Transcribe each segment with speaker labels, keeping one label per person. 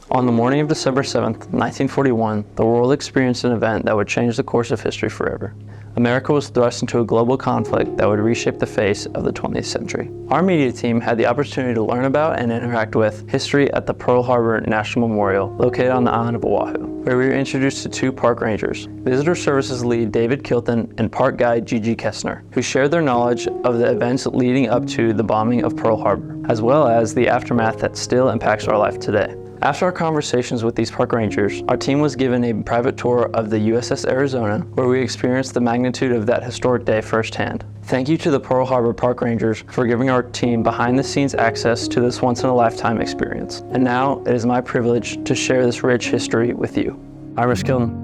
Speaker 1: On the morning of December 7th, 1941, the world experienced an event that would change the course of history forever. America was thrust into a global conflict that would reshape the face of the 20th century. Our media team had the opportunity to learn about and interact with history at the Pearl Harbor National Memorial, located on the island of Oahu, where we were introduced to two park rangers, Visitor Services lead David Kilton and park guide Gigi Kessner, who shared their knowledge of the events leading up to the bombing of Pearl Harbor, as well as the aftermath that still impacts our life today. After our conversations with these park rangers, our team was given a private tour of the USS Arizona, where we experienced the magnitude of that historic day firsthand. Thank you to the Pearl Harbor Park Rangers for giving our team behind-the-scenes access to this once-in-a-lifetime experience. And now, it is my privilege to share this rich history with you. I'm Mr. Kilton.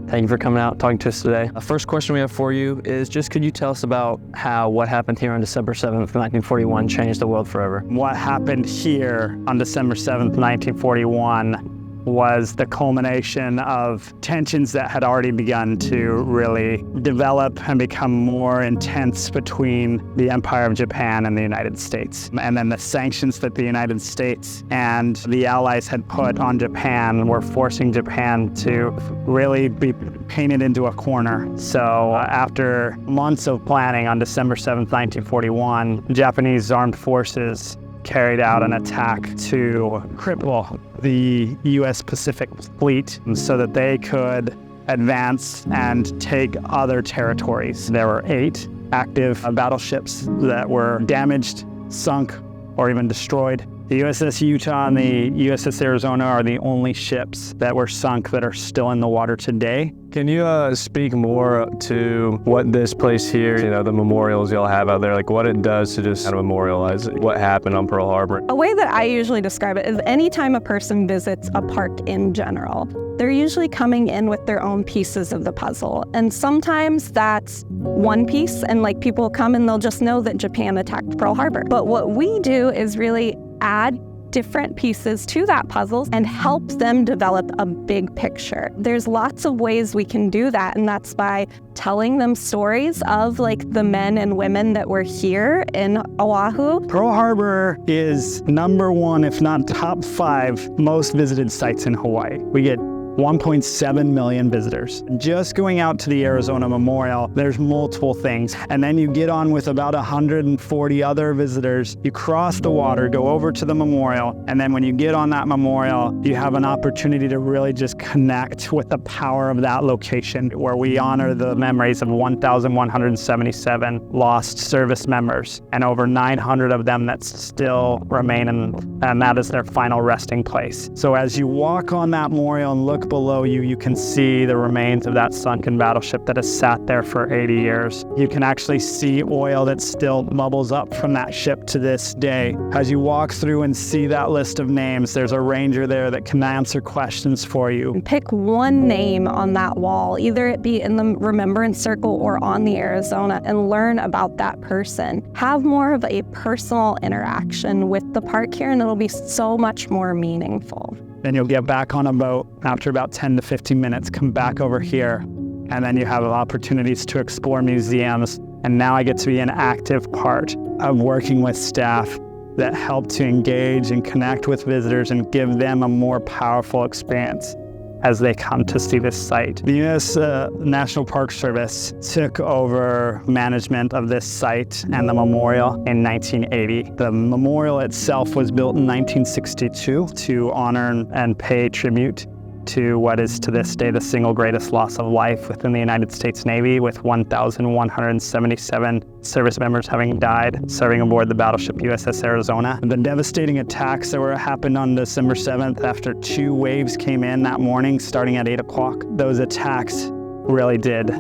Speaker 1: Thank you for coming out and talking to us today. The first question we have for you is just could you tell us about how what happened here on December 7th, 1941 changed the world forever?
Speaker 2: What happened here on December 7th, 1941 was the culmination of tensions that had already begun to really develop and become more intense between the Empire of Japan and the United States. And then the sanctions that the United States and the Allies had put on Japan were forcing Japan to really be painted into a corner. So after months of planning on December 7th, 1941, Japanese armed forces carried out an attack to cripple the U.S. Pacific Fleet so that they could advance and take other territories. There were 8 active battleships that were damaged, sunk, or even destroyed. The USS Utah and the USS Arizona are the only ships that were sunk that are still in the water today.
Speaker 3: Can you speak more to what this place here, the memorials y'all have out there, like what it does to just kind of memorialize what happened on Pearl Harbor?
Speaker 4: A way that I usually describe it is anytime a person visits a park in general, they're usually coming in with their own pieces of the puzzle. And sometimes that's one piece, and people come and they'll just know that Japan attacked Pearl Harbor. But what we do is really add different pieces to that puzzle and help them develop a big picture. There's lots of ways we can do that, and that's by telling them stories of the men and women that were here in Oahu.
Speaker 2: Pearl Harbor is number 1, if not top 5, most visited sites in Hawaii. We get 1.7 million visitors. Just going out to the Arizona Memorial, there's multiple things. And then you get on with about 140 other visitors. You cross the water, go over to the memorial, and then when you get on that memorial, you have an opportunity to really just connect with the power of that location, where we honor the memories of 1,177 lost service members and over 900 of them that still remain, and that is their final resting place. So as you walk on that memorial and look below you, you can see the remains of that sunken battleship that has sat there for 80 years. You can actually see oil that still bubbles up from that ship to this day. As you walk through and see that list of names, there's a ranger there that can answer questions for you.
Speaker 4: Pick one name on that wall, either it be in the Remembrance Circle or on the Arizona, and learn about that person. Have more of a personal interaction with the park here, and it'll be so much more meaningful.
Speaker 2: Then you'll get back on a boat after about 10 to 15 minutes, come back over here, and then you have opportunities to explore museums. And now I get to be an active part of working with staff that help to engage and connect with visitors and give them a more powerful experience as they come to see this site. The U.S. National Park Service took over management of this site and the memorial in 1980. The memorial itself was built in 1962 to honor and pay tribute to what is to this day the single greatest loss of life within the United States Navy, with 1,177 service members having died serving aboard the battleship USS Arizona. The devastating attacks that happened on December 7th after 2 waves came in that morning starting at 8 o'clock, those attacks really did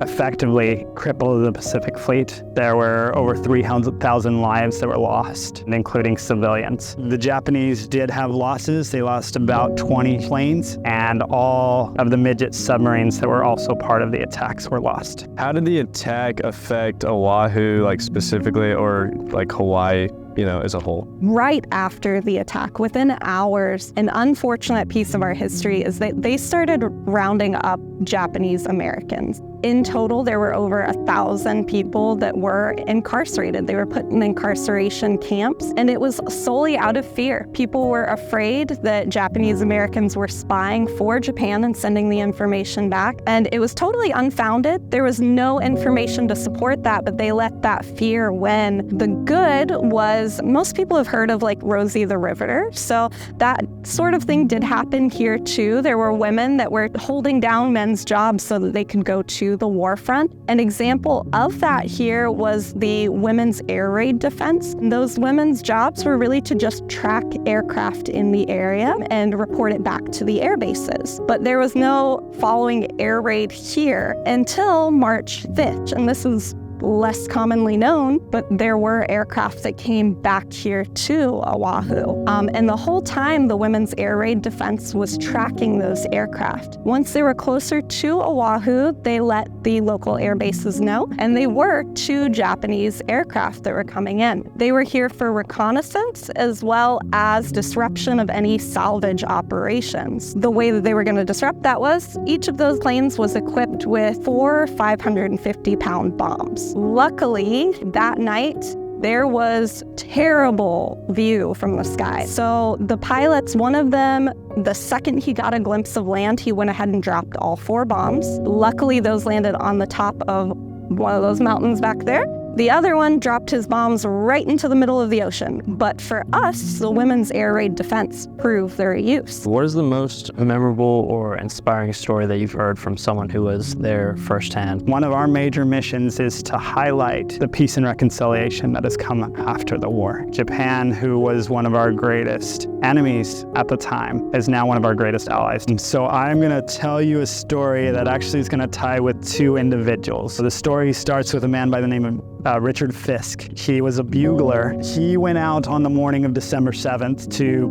Speaker 2: effectively cripple the Pacific Fleet. There were over 300,000 lives that were lost, including civilians. The Japanese did have losses. They lost about 20 planes, and all of the midget submarines that were also part of the attacks were lost.
Speaker 3: How did the attack affect Oahu, specifically, or Hawaii, as a whole?
Speaker 4: Right after the attack, within hours, an unfortunate piece of our history is that they started rounding up Japanese Americans. In total, there were over 1,000 people that were incarcerated. They were put in incarceration camps, and it was solely out of fear. People were afraid that Japanese Americans were spying for Japan and sending the information back, and it was totally unfounded. There was no information to support that, but they let that fear win. The good was, most people have heard of like Rosie the Riveter, so that sort of thing did happen here too. There were women that were holding down men's jobs so that they could go to the war front. An example of that here was the women's air raid defense. Those women's jobs were really to just track aircraft in the area and report it back to the air bases. But there was no following air raid here until March 5th, and this is less commonly known, but there were aircraft that came back here to Oahu. And the whole time, the women's air raid defense was tracking those aircraft. Once they were closer to Oahu, they let the local air bases know, and they were 2 Japanese aircraft that were coming in. They were here for reconnaissance as well as disruption of any salvage operations. The way that they were going to disrupt that was each of those planes was equipped with 4 550-pound bombs. Luckily, that night, there was terrible view from the sky. So the pilots, one of them, the second he got a glimpse of land, he went ahead and dropped all 4 bombs. Luckily, those landed on the top of one of those mountains back there. The other one dropped his bombs right into the middle of the ocean. But for us, the women's air raid defense proved their use.
Speaker 1: What is the most memorable or inspiring story that you've heard from someone who was there firsthand?
Speaker 2: One of our major missions is to highlight the peace and reconciliation that has come after the war. Japan, who was one of our greatest enemies at the time, is now one of our greatest allies. And so I'm going to tell you a story that actually is going to tie with 2 individuals. So the story starts with a man by the name of Richard Fisk. He was a bugler. He went out on the morning of December 7th to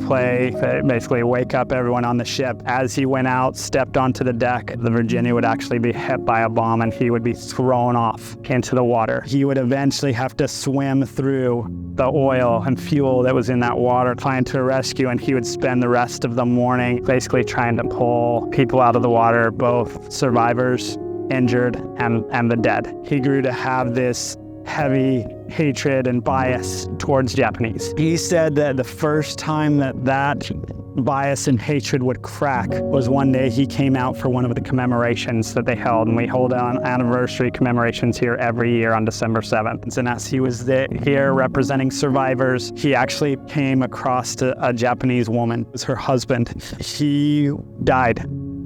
Speaker 2: basically wake up everyone on the ship. As he went out, stepped onto the deck, the Virginia would actually be hit by a bomb and he would be thrown off into the water. He would eventually have to swim through the oil and fuel that was in that water trying to rescue, and he would spend the rest of the morning basically trying to pull people out of the water, both survivors, injured, and the dead. He grew to have this heavy hatred and bias towards Japanese. He said that the first time that bias and hatred would crack was one day he came out for one of the commemorations that they held, and we hold on anniversary commemorations here every year on December 7th. And as he was here representing survivors, he actually came across a Japanese woman. It was her husband. He died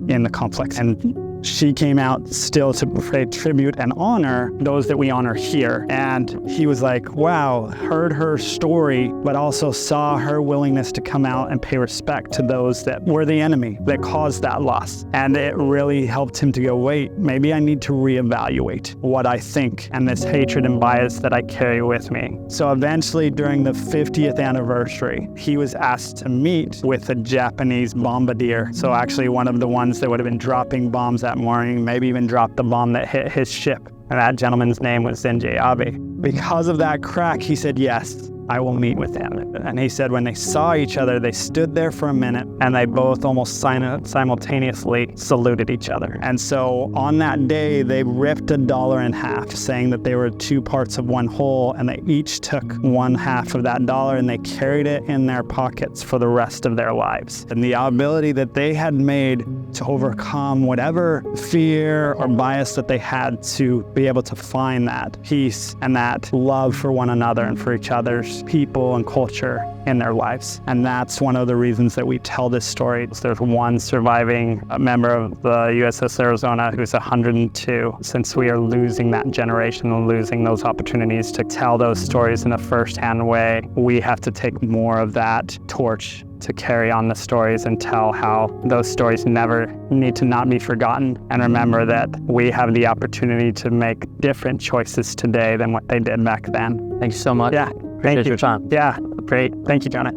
Speaker 2: in the conflict, and she came out still to pay tribute and honor those that we honor here. And he was like, wow, heard her story, but also saw her willingness to come out and pay respect to those that were the enemy that caused that loss. And it really helped him to go, wait, maybe I need to reevaluate what I think and this hatred and bias that I carry with me. So eventually, during the 50th anniversary, he was asked to meet with a Japanese bombardier. So actually one of the ones that would have been dropping bombs that morning, maybe even dropped the bomb that hit his ship. And that gentleman's name was Zenji Abe. Because of that crack, he said, yes, I will meet with him. And he said when they saw each other, they stood there for a minute and they both almost simultaneously saluted each other. And so on that day, they ripped $1 in half, saying that they were 2 parts of one whole, and they each took 1/2 of that dollar and they carried it in their pockets for the rest of their lives. And the ability that they had made to overcome whatever fear or bias that they had, to be able to find that peace and that love for one another and for each other's people and culture in their lives. And that's one of the reasons that we tell this story. There's one surviving member of the USS Arizona who's 102. Since we are losing that generation and losing those opportunities to tell those stories in a first-hand way, we have to take more of that torch to carry on the stories and tell how those stories never need to not be forgotten, and remember that we have the opportunity to make different choices today than what they did back then.
Speaker 1: Thank you so much.
Speaker 2: Yeah, thank
Speaker 1: Appreciate
Speaker 2: you.
Speaker 1: your time.
Speaker 2: Yeah, great. Thank you, Jonah.